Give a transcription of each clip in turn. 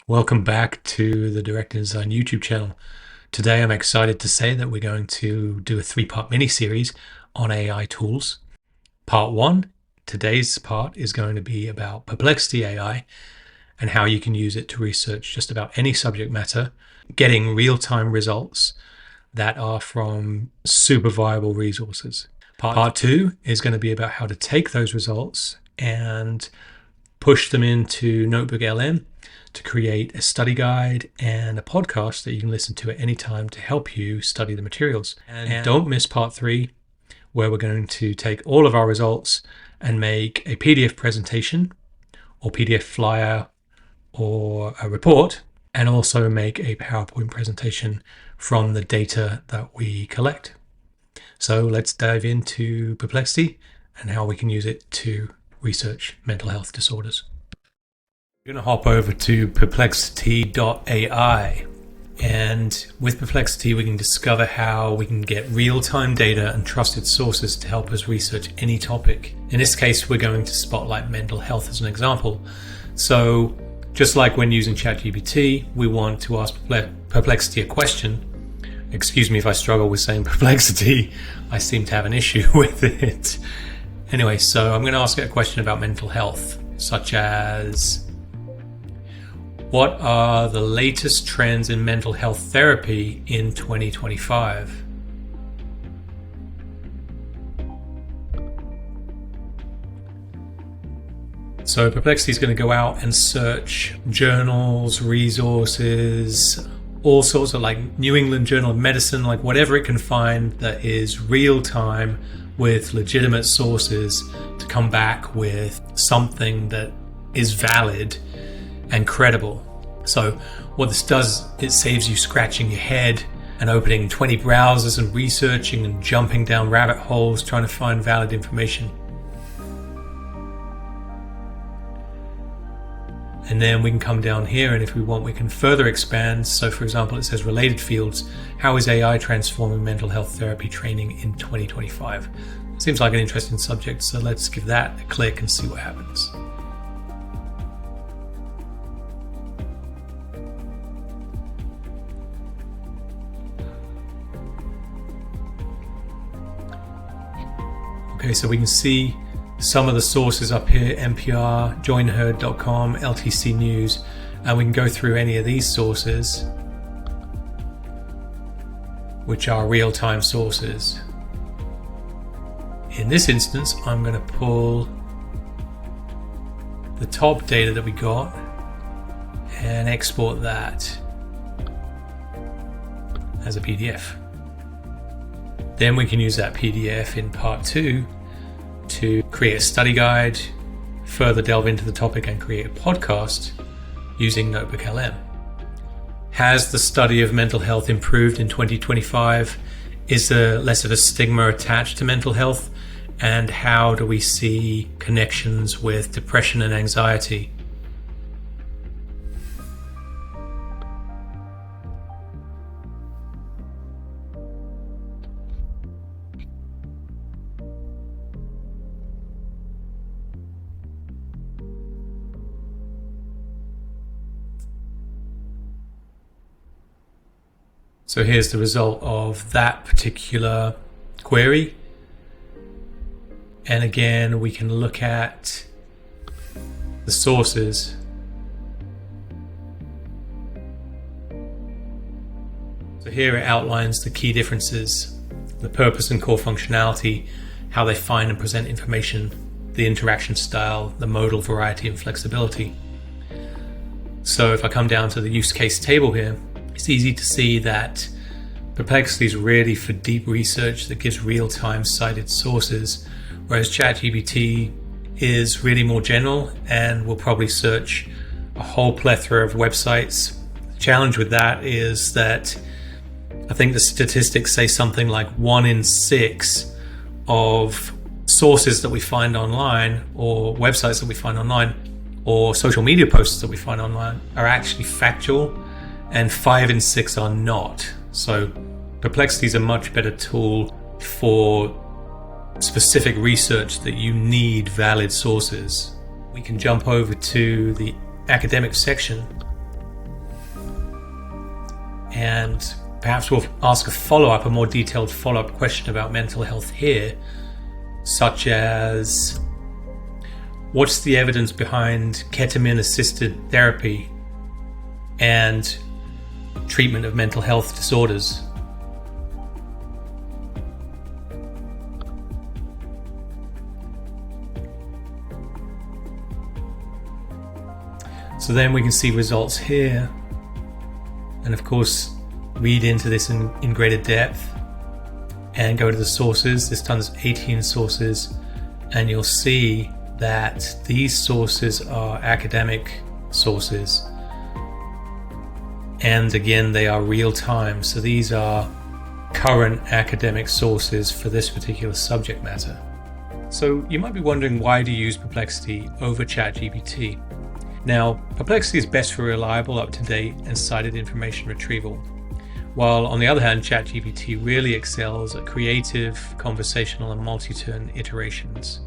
Welcome back to the Direct Design YouTube channel. Today I'm excited to say that we're going to do a 3-part mini-series on AI tools. Part 1, today's part, is going to be about Perplexity AI and how you can use it to research just about any subject matter, getting real-time results that are from super viable resources. Part 2 is going to be about how to take those results and push them into NotebookLM to create a study guide and a podcast that you can listen to at any time to help you study the materials. And don't miss part 3, where we're going to take all of our results and make a PDF presentation or PDF flyer or a report, and also make a PowerPoint presentation from the data that we collect. So let's dive into Perplexity and how we can use it to research mental health disorders. We're going to hop over to Perplexity.ai, and with Perplexity we can discover how we can get real-time data and trusted sources to help us research any topic. In this case, we're going to spotlight mental health as an example. So just like when using Chat GBT, we want to ask Perplexity a question. Excuse me if I struggle with saying Perplexity, I seem to have an issue with it. Anyway, so I'm going to ask it a question about mental health, such as, what are the latest trends in mental health therapy in 2025? So Perplexity is going to go out and search journals, resources, all sorts of, like New England Journal of Medicine, like whatever it can find that is real time with legitimate sources to come back with something that is valid and credible. So what this does, it saves you scratching your head and opening 20 browsers and researching and jumping down rabbit holes trying to find valid information. And then we can come down here, and if we want, we can further expand. So for example, it says related fields. How is AI transforming mental health therapy training in 2025? Seems like an interesting subject, so let's give that a click and see what happens. Okay, so we can see some of the sources up here: NPR, joinherd.com, LTC News, and we can go through any of these sources, which are real-time sources. In this instance, I'm going to pull the top data that we got and export that as a PDF. Then we can use that PDF in part 2 to create a study guide, further delve into the topic, and create a podcast using NotebookLM. Has the study of mental health improved in 2025? Is there less of a stigma attached to mental health? And how do we see connections with depression and anxiety? So here's the result of that particular query. And again, we can look at the sources. So here it outlines the key differences: the purpose and core functionality, how they find and present information, the interaction style, the modal variety and flexibility. So if I come down to the use case table here, it's easy to see that Perplexity is really for deep research that gives real-time cited sources, whereas Chat GBT is really more general and will probably search a whole plethora of websites. The challenge with that is that I think the statistics say something like 1 in 6 of sources that we find online, or websites that we find online, or social media posts that we find online are actually factual, and 5 in 6 are not. So Perplexity is a much better tool for specific research that you need valid sources. We can jump over to the academic section And perhaps we'll ask a more detailed follow-up question about mental health here, such as what's the evidence behind ketamine-assisted therapy and treatment of mental health disorders? So then we can see results here, and of course read into this in greater depth and go to the sources. This time there's 18 sources, and you'll see that these sources are academic sources, and again they are real time, so these are current academic sources for this particular subject matter. So you might be wondering, why do you use Perplexity over Chat GBT? Now, Perplexity is best for reliable, up-to-date and cited information retrieval, while on the other hand Chat GBT really excels at creative, conversational and multi-turn iterations.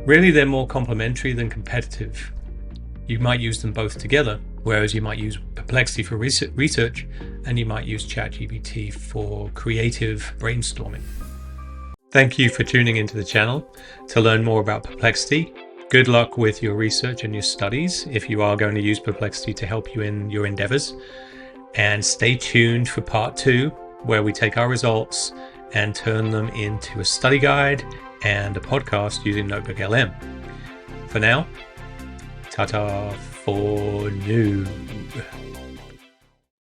Really, they're more complementary than competitive. You might use them both together, whereas you might use Perplexity for research and you might use Chat GBT for creative brainstorming. Thank you for tuning into the channel. To learn more about Perplexity, good luck with your research and your studies if you are going to use Perplexity to help you in your endeavors. And stay tuned for part 2, where we take our results and turn them into a study guide and a podcast using NotebookLM. For now, ta-ta for now.